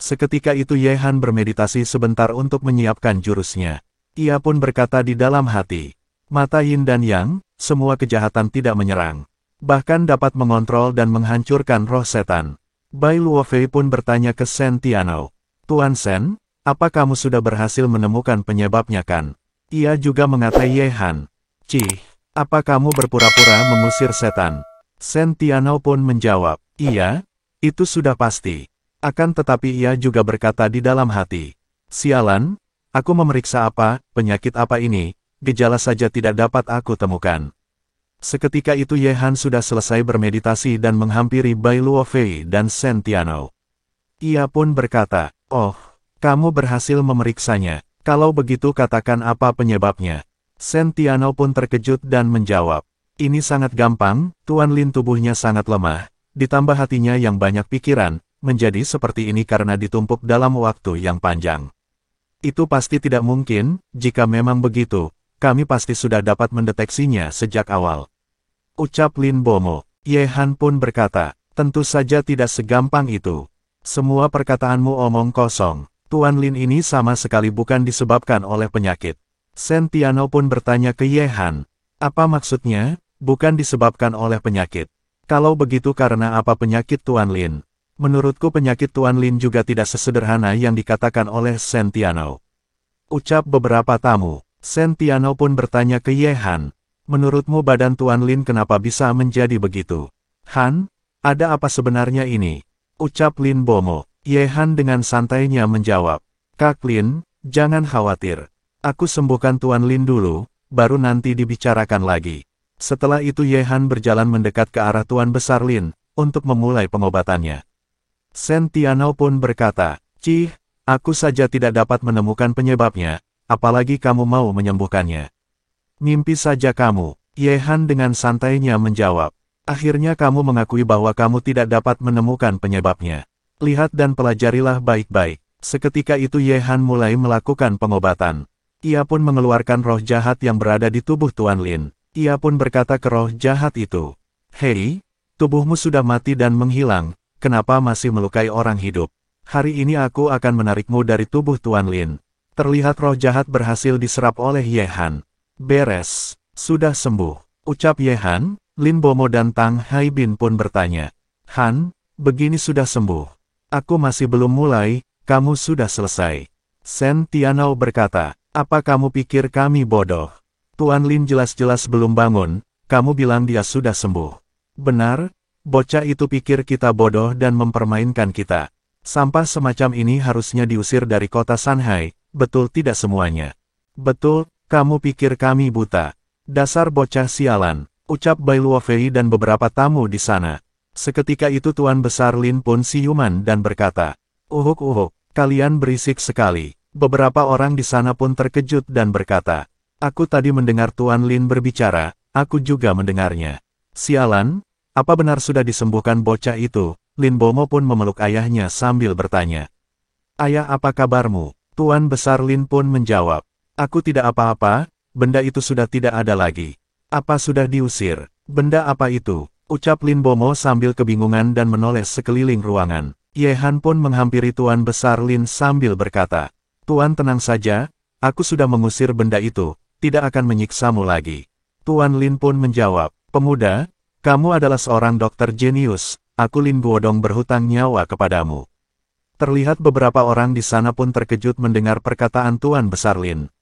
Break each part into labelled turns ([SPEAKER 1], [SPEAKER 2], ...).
[SPEAKER 1] Seketika itu Ye Han bermeditasi sebentar untuk menyiapkan jurusnya. Ia pun berkata di dalam hati, mata Yin dan Yang, semua kejahatan tidak menyerang. Bahkan dapat mengontrol dan menghancurkan roh setan. Bai Luofei pun bertanya ke Shen Tianou. Tuan Shen, apa kamu sudah berhasil menemukan penyebabnya kan? Ia juga mengatai Ye Han. Cih, apa kamu berpura-pura mengusir setan? Shen Tianou pun menjawab, iya, itu sudah pasti. Akan tetapi ia juga berkata di dalam hati, sialan, aku memeriksa penyakit apa ini, gejala saja tidak dapat aku temukan. Seketika itu Ye Han sudah selesai bermeditasi dan menghampiri Bai Luofei dan Shen Tianou. Ia pun berkata, oh, kamu berhasil memeriksanya, kalau begitu katakan apa penyebabnya. Shen Tianou pun terkejut dan menjawab, ini sangat gampang, Tuan Lin tubuhnya sangat lemah, ditambah hatinya yang banyak pikiran, menjadi seperti ini karena ditumpuk dalam waktu yang panjang. Itu pasti tidak mungkin, jika memang begitu, kami pasti sudah dapat mendeteksinya sejak awal. Ucap Lin Bomo. Ye Han pun berkata, tentu saja tidak segampang itu. Semua perkataanmu omong kosong. Tuan Lin ini sama sekali bukan disebabkan oleh penyakit. Shen Tianou pun bertanya ke Ye Han. Apa maksudnya, bukan disebabkan oleh penyakit? Kalau begitu karena apa penyakit Tuan Lin? Menurutku penyakit Tuan Lin juga tidak sesederhana yang dikatakan oleh Shen Tianou. Ucap beberapa tamu. Shen Tianou pun bertanya ke Ye Han. Menurutmu badan Tuan Lin kenapa bisa menjadi begitu? Han, ada apa sebenarnya ini? Ucap Lin Bomo. Ye Han dengan santainya menjawab. Kak Lin, jangan khawatir. Aku sembuhkan Tuan Lin dulu, baru nanti dibicarakan lagi. Setelah itu Ye Han berjalan mendekat ke arah Tuan Besar Lin, untuk memulai pengobatannya. Shen Tianou pun berkata, cih, aku saja tidak dapat menemukan penyebabnya, apalagi kamu mau menyembuhkannya. Mimpi saja kamu, Ye Han dengan santainya menjawab. Akhirnya kamu mengakui bahwa kamu tidak dapat menemukan penyebabnya. Lihat dan pelajarilah baik-baik. Seketika itu Ye Han mulai melakukan pengobatan. Ia pun mengeluarkan roh jahat yang berada di tubuh Tuan Lin. Ia pun berkata ke roh jahat itu, hei, tubuhmu sudah mati dan menghilang. Kenapa masih melukai orang hidup? Hari ini aku akan menarikmu dari tubuh Tuan Lin. Terlihat roh jahat berhasil diserap oleh Ye Han. Beres, sudah sembuh. Ucap Ye Han, Lin Bomo dan Tang Haibin pun bertanya. Han, begini sudah sembuh. Aku masih belum mulai, kamu sudah selesai. Shen Tianou berkata, apa kamu pikir kami bodoh? Tuan Lin jelas-jelas belum bangun, kamu bilang dia sudah sembuh. Benar? Bocah itu pikir kita bodoh dan mempermainkan kita. Sampah semacam ini harusnya diusir dari kota Shanghai, betul tidak semuanya? Betul, kamu pikir kami buta. Dasar bocah sialan, ucap Bai Luofei dan beberapa tamu di sana. Seketika itu Tuan Besar Lin pun siuman dan berkata, uhuk, kalian berisik sekali. Beberapa orang di sana pun terkejut dan berkata, aku tadi mendengar Tuan Lin berbicara, aku juga mendengarnya. Sialan, apa benar sudah disembuhkan bocah itu? Lin Bomo pun memeluk ayahnya sambil bertanya. Ayah, apa kabarmu? Tuan Besar Lin pun menjawab. Aku tidak apa-apa, benda itu sudah tidak ada lagi. Apa sudah diusir? Benda apa itu? Ucap Lin Bomo sambil kebingungan dan menoleh sekeliling ruangan. Ye Han pun menghampiri Tuan Besar Lin sambil berkata. Tuan tenang saja, aku sudah mengusir benda itu, tidak akan menyiksamu lagi. Tuan Lin pun menjawab, pemuda, kamu adalah seorang dokter jenius, aku Lin Guodong berhutang nyawa kepadamu. Terlihat beberapa orang di sana pun terkejut mendengar perkataan Tuan Besar Lin.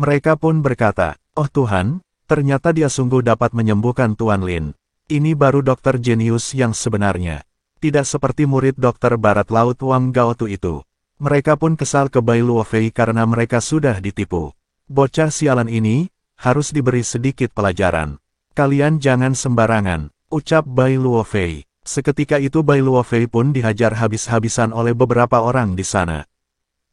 [SPEAKER 1] Mereka pun berkata, oh Tuhan, ternyata dia sungguh dapat menyembuhkan Tuan Lin. Ini baru dokter jenius yang sebenarnya. Tidak seperti murid dokter Barat Laut Wang Gaotu itu. Mereka pun kesal ke Bai Luofei karena mereka sudah ditipu. Bocah sialan ini, harus diberi sedikit pelajaran. Kalian jangan sembarangan, ucap Bai Luofei. Seketika itu Bai Luofei pun dihajar habis-habisan oleh beberapa orang di sana.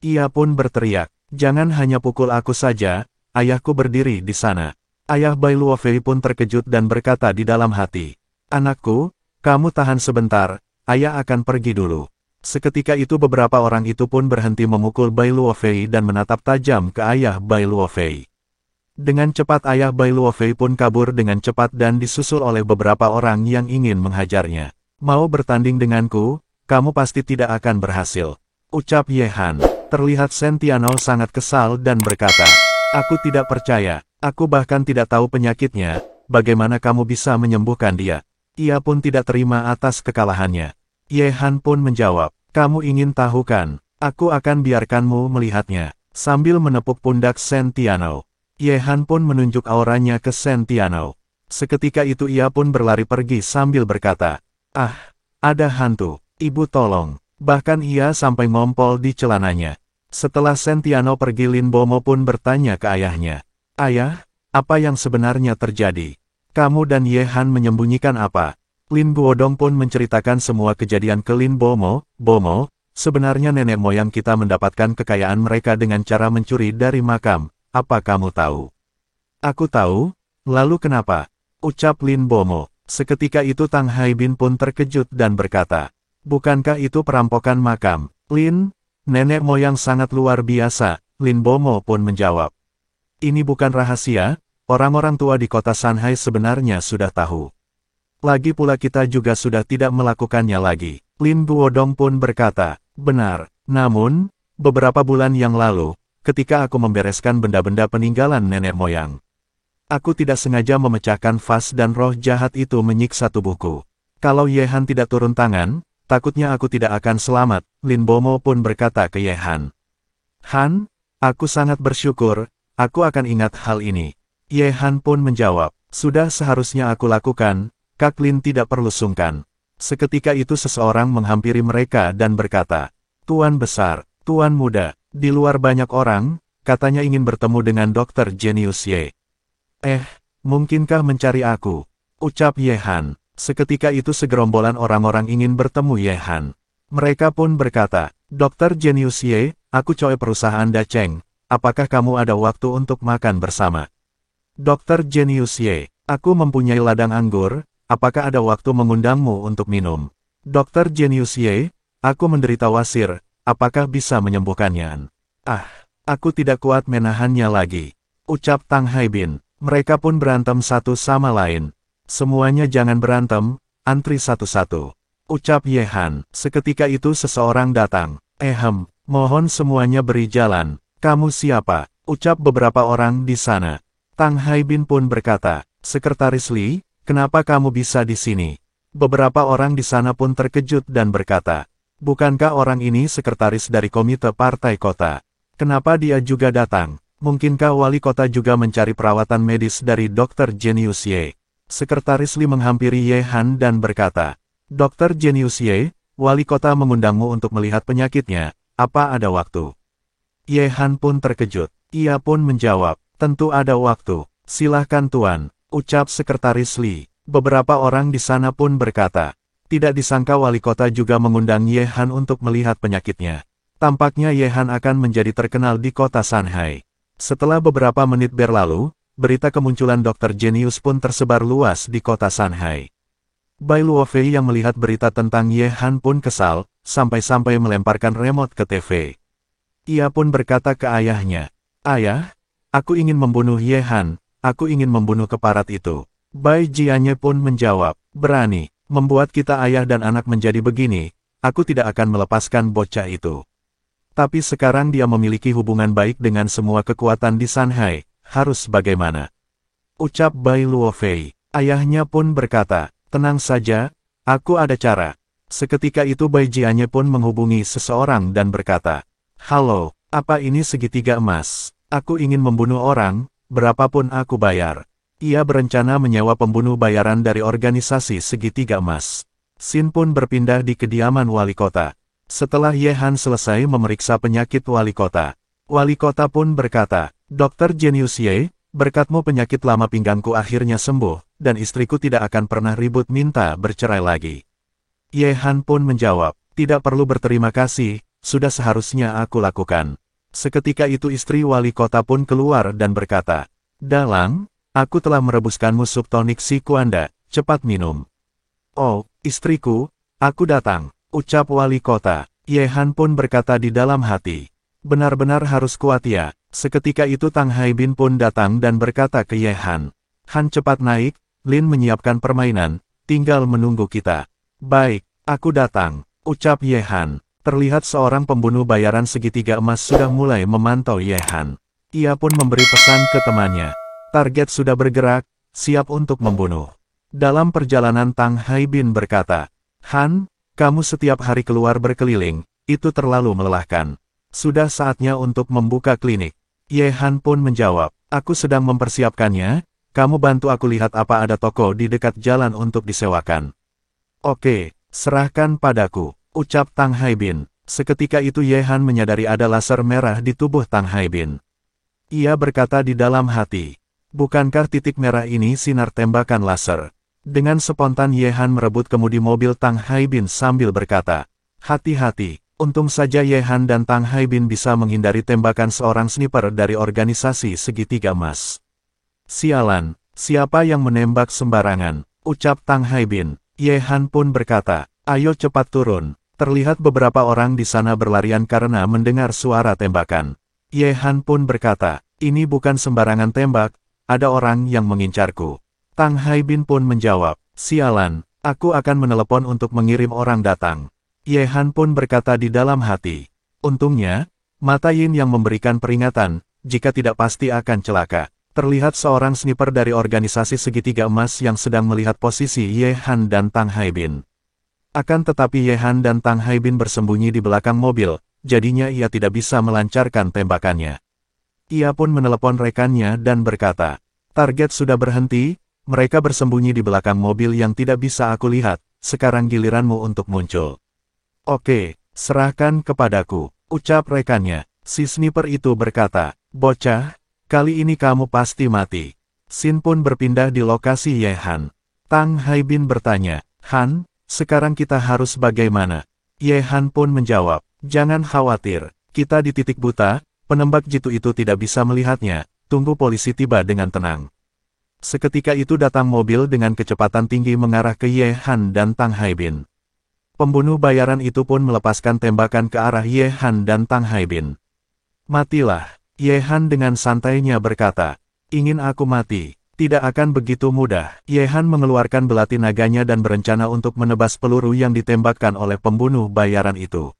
[SPEAKER 1] Ia pun berteriak, jangan hanya pukul aku saja, ayahku berdiri di sana. Ayah Bai Luofei pun terkejut dan berkata di dalam hati, anakku, kamu tahan sebentar, ayah akan pergi dulu. Seketika itu beberapa orang itu pun berhenti memukul Bai Luofei dan menatap tajam ke ayah Bai Luofei. Dengan cepat ayah Bai Luofei pun kabur dengan cepat dan disusul oleh beberapa orang yang ingin menghajarnya. Mau bertanding denganku, kamu pasti tidak akan berhasil. Ucap Ye Han. Terlihat Sentiano sangat kesal dan berkata, aku tidak percaya, aku bahkan tidak tahu penyakitnya, bagaimana kamu bisa menyembuhkan dia? Ia pun tidak terima atas kekalahannya. Ye Han pun menjawab, kamu ingin tahu kan? Aku akan biarkanmu melihatnya. Sambil menepuk pundak Sentiano, Ye Han pun menunjuk auranya ke Sentiano. Seketika itu ia pun berlari pergi sambil berkata, ah, ada hantu, ibu tolong. Bahkan ia sampai ngompol di celananya. Setelah Sentiano pergi, Lin Bomo pun bertanya ke ayahnya. Ayah, apa yang sebenarnya terjadi? Kamu dan Ye Han menyembunyikan apa? Lin Guodong pun menceritakan semua kejadian ke Lin Bomo. Bomo, sebenarnya nenek moyang kita mendapatkan kekayaan mereka dengan cara mencuri dari makam. Apa kamu tahu? Aku tahu. Lalu kenapa? Ucap Lin Bomo. Seketika itu Tang Haibin pun terkejut dan berkata, bukankah itu perampokan makam? Lin, nenek moyang sangat luar biasa, Lin Bomo pun menjawab. Ini bukan rahasia, orang-orang tua di kota Shanghai sebenarnya sudah tahu. Lagi pula kita juga sudah tidak melakukannya lagi. Lin Guodong pun berkata, benar, namun, beberapa bulan yang lalu, ketika aku membereskan benda-benda peninggalan nenek moyang, aku tidak sengaja memecahkan vas dan roh jahat itu menyiksa tubuhku. Kalau Ye Han tidak turun tangan, takutnya aku tidak akan selamat, Lin Bomo pun berkata ke Ye Han. Han, aku sangat bersyukur, aku akan ingat hal ini. Ye Han pun menjawab, sudah seharusnya aku lakukan, Kak Lin tidak perlu sungkan. Seketika itu seseorang menghampiri mereka dan berkata, Tuan besar, Tuan muda, di luar banyak orang, katanya ingin bertemu dengan Dr. Genius Ye. Mungkinkah mencari aku? Ucap Ye Han. Seketika itu segerombolan orang-orang ingin bertemu Ye Han. Mereka pun berkata, Dr. Genius Ye, aku Choi perusahaan Dacheng, apakah kamu ada waktu untuk makan bersama? Dr. Genius Ye, aku mempunyai ladang anggur, apakah ada waktu mengundangmu untuk minum? Dr. Genius Ye, aku menderita wasir, apakah bisa menyembuhkannya? Aku tidak kuat menahannya lagi. Ucap Tang Haibin. Mereka pun berantem satu sama lain. Semuanya jangan berantem, antri satu-satu. Ucap Ye Han. Seketika itu seseorang datang. Mohon semuanya beri jalan. Kamu siapa? Ucap beberapa orang di sana. Tang Haibin pun berkata, Sekretaris Li, kenapa kamu bisa di sini? Beberapa orang di sana pun terkejut dan berkata, bukankah orang ini sekretaris dari komite partai kota? Kenapa dia juga datang? Mungkinkah wali kota juga mencari perawatan medis dari Dr. Genius Ye? Sekretaris Li menghampiri Ye Han dan berkata, Dr. Genius Ye, wali kota mengundangmu untuk melihat penyakitnya, apa ada waktu? Ye Han pun terkejut. Ia pun menjawab, tentu ada waktu, silahkan tuan, ucap Sekretaris Li. Beberapa orang di sana pun berkata, tidak disangka wali kota juga mengundang Ye Han untuk melihat penyakitnya. Tampaknya Ye Han akan menjadi terkenal di kota Shanghai. Setelah beberapa menit berlalu, berita kemunculan Dr. Genius pun tersebar luas di kota Shanghai. Bai Luofei yang melihat berita tentang Ye Han pun kesal, sampai-sampai melemparkan remote ke TV. Ia pun berkata ke ayahnya, Ayah, aku ingin membunuh Ye Han, aku ingin membunuh keparat itu. Bai Jianye pun menjawab, berani, membuat kita ayah dan anak menjadi begini, aku tidak akan melepaskan bocah itu. Tapi sekarang dia memiliki hubungan baik dengan semua kekuatan di Shanghai, harus bagaimana? Ucap Bai Luofei. Ayahnya pun berkata, tenang saja, aku ada cara. Seketika itu Bai Jianye pun menghubungi seseorang dan berkata, halo, apa ini segitiga emas? Aku ingin membunuh orang, berapapun aku bayar. Ia berencana menyewa pembunuh bayaran dari organisasi segitiga emas. Sin pun berpindah di kediaman wali kota. Setelah Ye Han selesai memeriksa penyakit wali kota pun berkata, Dr. Genius Ye, berkatmu penyakit lama pinggangku akhirnya sembuh, dan istriku tidak akan pernah ribut minta bercerai lagi. Ye Han pun menjawab, tidak perlu berterima kasih, sudah seharusnya aku lakukan. Seketika itu istri wali kota pun keluar dan berkata, Dalang, aku telah merebuskanmu sup tonik si Kuanda, cepat minum. Oh, istriku, aku datang. Ucap wali kota. Ye Han pun berkata di dalam hati, benar-benar harus kuat ya. Seketika itu Tang Haibin pun datang dan berkata ke Ye Han, Han cepat naik, Lin menyiapkan permainan, tinggal menunggu kita. Baik, aku datang, ucap Ye Han. Terlihat seorang pembunuh bayaran segitiga emas sudah mulai memantau Ye Han. Ia pun memberi pesan ke temannya. Target sudah bergerak, siap untuk membunuh. Dalam perjalanan Tang Haibin berkata, Han, kamu setiap hari keluar berkeliling, itu terlalu melelahkan. Sudah saatnya untuk membuka klinik. Ye Han pun menjawab, aku sedang mempersiapkannya, kamu bantu aku lihat apa ada toko di dekat jalan untuk disewakan. Oke, serahkan padaku, ucap Tang Haibin. Seketika itu Ye Han menyadari ada laser merah di tubuh Tang Haibin. Ia berkata di dalam hati, bukankah titik merah ini sinar tembakan laser? Dengan spontan Ye Han merebut kemudi mobil Tang Haibin sambil berkata, hati-hati, untung saja Ye Han dan Tang Haibin bisa menghindari tembakan seorang sniper dari organisasi segitiga emas. Sialan, siapa yang menembak sembarangan, ucap Tang Haibin. Ye Han pun berkata, ayo cepat turun. Terlihat beberapa orang di sana berlarian karena mendengar suara tembakan. Ye Han pun berkata, ini bukan sembarangan tembak, ada orang yang mengincarku. Tang Haibin pun menjawab, sialan, aku akan menelepon untuk mengirim orang datang. Ye Han pun berkata di dalam hati, untungnya, Mata Yin yang memberikan peringatan, jika tidak pasti akan celaka. Terlihat seorang sniper dari organisasi segitiga emas yang sedang melihat posisi Ye Han dan Tang Haibin. Akan tetapi Ye Han dan Tang Haibin bersembunyi di belakang mobil, jadinya ia tidak bisa melancarkan tembakannya. Ia pun menelepon rekannya dan berkata, target sudah berhenti, mereka bersembunyi di belakang mobil yang tidak bisa aku lihat, sekarang giliranmu untuk muncul. Oke, serahkan kepadaku, ucap rekannya. Si sniper itu berkata, bocah, kali ini kamu pasti mati. Sin pun berpindah di lokasi Ye Han. Tang Haibin bertanya, Han, sekarang kita harus bagaimana? Ye Han pun menjawab, jangan khawatir, kita di titik buta, penembak jitu itu tidak bisa melihatnya, tunggu polisi tiba dengan tenang. Seketika itu datang mobil dengan kecepatan tinggi mengarah ke Ye Han dan Tang Haibin. Pembunuh bayaran itu pun melepaskan tembakan ke arah Ye Han dan Tang Haibin. Matilah, Ye Han dengan santainya berkata, ingin aku mati, tidak akan begitu mudah. Ye Han mengeluarkan belati naganya dan berencana untuk menebas peluru yang ditembakkan oleh pembunuh bayaran itu.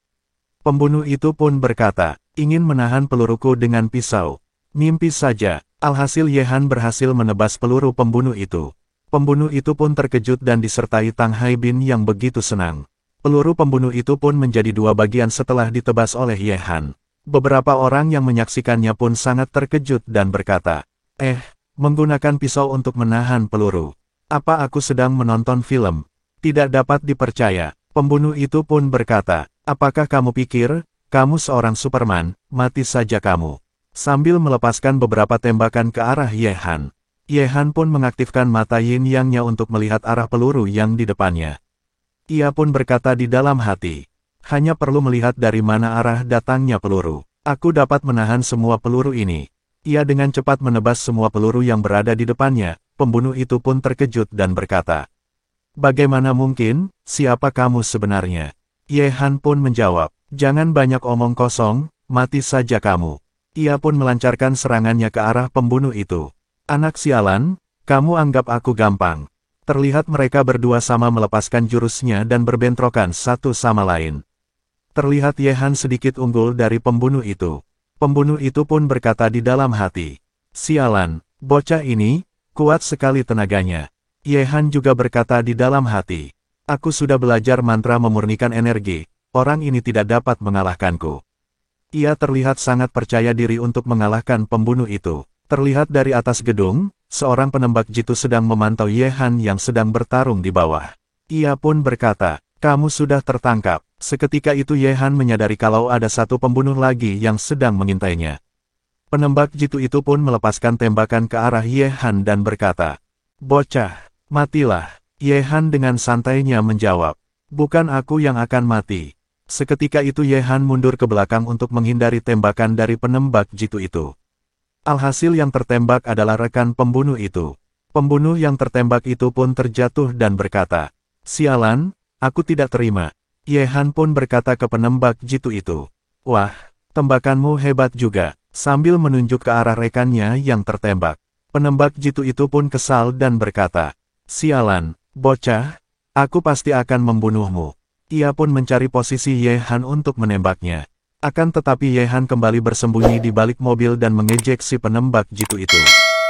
[SPEAKER 1] Pembunuh itu pun berkata, ingin menahan peluruku dengan pisau. Mimpi saja, alhasil Ye Han berhasil menebas peluru pembunuh itu. Pembunuh itu pun terkejut dan disertai Tang Haibin yang begitu senang. Peluru pembunuh itu pun menjadi dua bagian setelah ditebas oleh Ye Han. Beberapa orang yang menyaksikannya pun sangat terkejut dan berkata, menggunakan pisau untuk menahan peluru. Apa aku sedang menonton film? Tidak dapat dipercaya. Pembunuh itu pun berkata, apakah kamu pikir, kamu seorang Superman, mati saja kamu. Sambil melepaskan beberapa tembakan ke arah Ye Han. Ye Han pun mengaktifkan mata Yin Yang-nya untuk melihat arah peluru yang di depannya. Ia pun berkata di dalam hati, hanya perlu melihat dari mana arah datangnya peluru. Aku dapat menahan semua peluru ini. Ia dengan cepat menebas semua peluru yang berada di depannya. Pembunuh itu pun terkejut dan berkata, bagaimana mungkin, siapa kamu sebenarnya? Ye Han pun menjawab, jangan banyak omong kosong, mati saja kamu. Ia pun melancarkan serangannya ke arah pembunuh itu. Anak sialan, kamu anggap aku gampang. Terlihat mereka berdua sama melepaskan jurusnya dan berbentrokan satu sama lain. Terlihat Ye Han sedikit unggul dari pembunuh itu. Pembunuh itu pun berkata di dalam hati, sialan, bocah ini, kuat sekali tenaganya. Ye Han juga berkata di dalam hati, aku sudah belajar mantra memurnikan energi, orang ini tidak dapat mengalahkanku. Ia terlihat sangat percaya diri untuk mengalahkan pembunuh itu. Terlihat dari atas gedung, seorang penembak jitu sedang memantau Ye Han yang sedang bertarung di bawah. Ia pun berkata, kamu sudah tertangkap. Seketika itu Ye Han menyadari kalau ada satu pembunuh lagi yang sedang mengintainya. Penembak jitu itu pun melepaskan tembakan ke arah Ye Han dan berkata, bocah, matilah. Ye Han dengan santainya menjawab, bukan aku yang akan mati. Seketika itu Ye Han mundur ke belakang untuk menghindari tembakan dari penembak jitu itu. Alhasil yang tertembak adalah rekan pembunuh itu. Pembunuh yang tertembak itu pun terjatuh dan berkata, sialan, aku tidak terima. Ye Han pun berkata ke penembak jitu itu, wah, tembakanmu hebat juga, sambil menunjuk ke arah rekannya yang tertembak. Penembak jitu itu pun kesal dan berkata, sialan, bocah, aku pasti akan membunuhmu. Ia pun mencari posisi Ye Han untuk menembaknya. Akan tetapi Ye Han kembali bersembunyi di balik mobil dan mengejek si penembak jitu itu.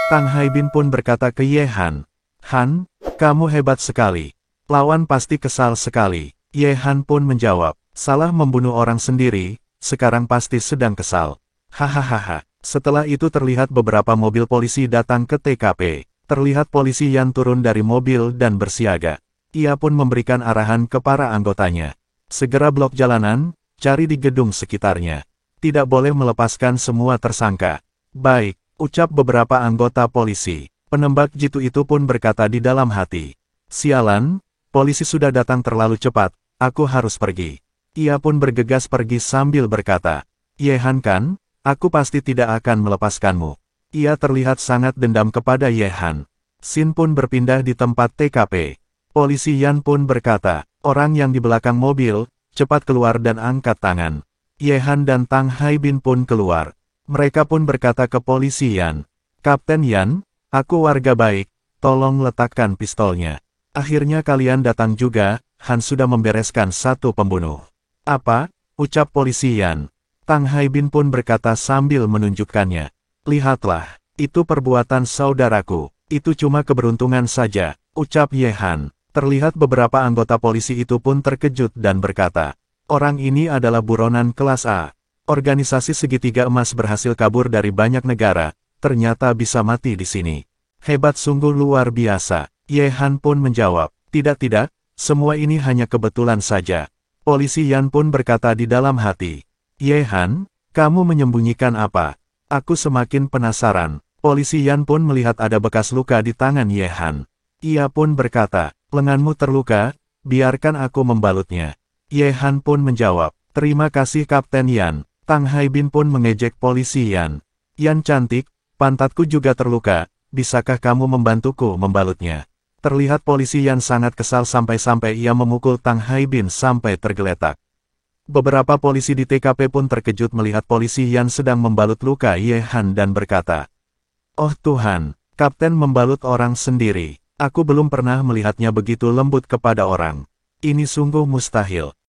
[SPEAKER 1] Tang Haibin pun berkata ke Ye Han, "Han, kamu hebat sekali. Lawan pasti kesal sekali." Ye Han pun menjawab, "Salah membunuh orang sendiri, sekarang pasti sedang kesal." Hahaha. Setelah itu terlihat beberapa mobil polisi datang ke TKP. Terlihat polisi Yan turun dari mobil dan bersiaga. Ia pun memberikan arahan ke para anggotanya. Segera blok jalanan, cari di gedung sekitarnya. Tidak boleh melepaskan semua tersangka. Baik, ucap beberapa anggota polisi. Penembak jitu itu pun berkata di dalam hati. Sialan, polisi sudah datang terlalu cepat, aku harus pergi. Ia pun bergegas pergi sambil berkata, Ye Han kan, aku pasti tidak akan melepaskanmu. Ia terlihat sangat dendam kepada Ye Han. Sin pun berpindah di tempat TKP. Polisi Yan pun berkata, orang yang di belakang mobil, cepat keluar dan angkat tangan. Ye Han dan Tang Haibin pun keluar. Mereka pun berkata ke polisi Yan, Kapten Yan, aku warga baik, tolong letakkan pistolnya. Akhirnya kalian datang juga, Han sudah membereskan satu pembunuh. Apa? Ucap polisi Yan. Tang Haibin pun berkata sambil menunjukkannya. Lihatlah, itu perbuatan saudaraku, itu cuma keberuntungan saja, ucap Ye Han. Terlihat beberapa anggota polisi itu pun terkejut dan berkata, orang ini adalah buronan kelas A. Organisasi segitiga emas berhasil kabur dari banyak negara, ternyata bisa mati di sini. Hebat sungguh luar biasa. Ye Han pun menjawab, tidak, semua ini hanya kebetulan saja. Polisi Yan pun berkata di dalam hati, Ye Han, kamu menyembunyikan apa? Aku semakin penasaran. Polisi Yan pun melihat ada bekas luka di tangan Ye Han. Ia pun berkata, lenganmu terluka, biarkan aku membalutnya. Ye Han pun menjawab, terima kasih Kapten Yan. Tang Haibin pun mengejek polisi Yan. Yan cantik, pantatku juga terluka, bisakah kamu membantuku membalutnya? Terlihat polisi Yan sangat kesal sampai-sampai ia memukul Tang Haibin sampai tergeletak. Beberapa polisi di TKP pun terkejut melihat polisi Yan sedang membalut luka Ye Han dan berkata, oh Tuhan, Kapten membalut orang sendiri. Aku belum pernah melihatnya begitu lembut kepada orang. Ini sungguh mustahil.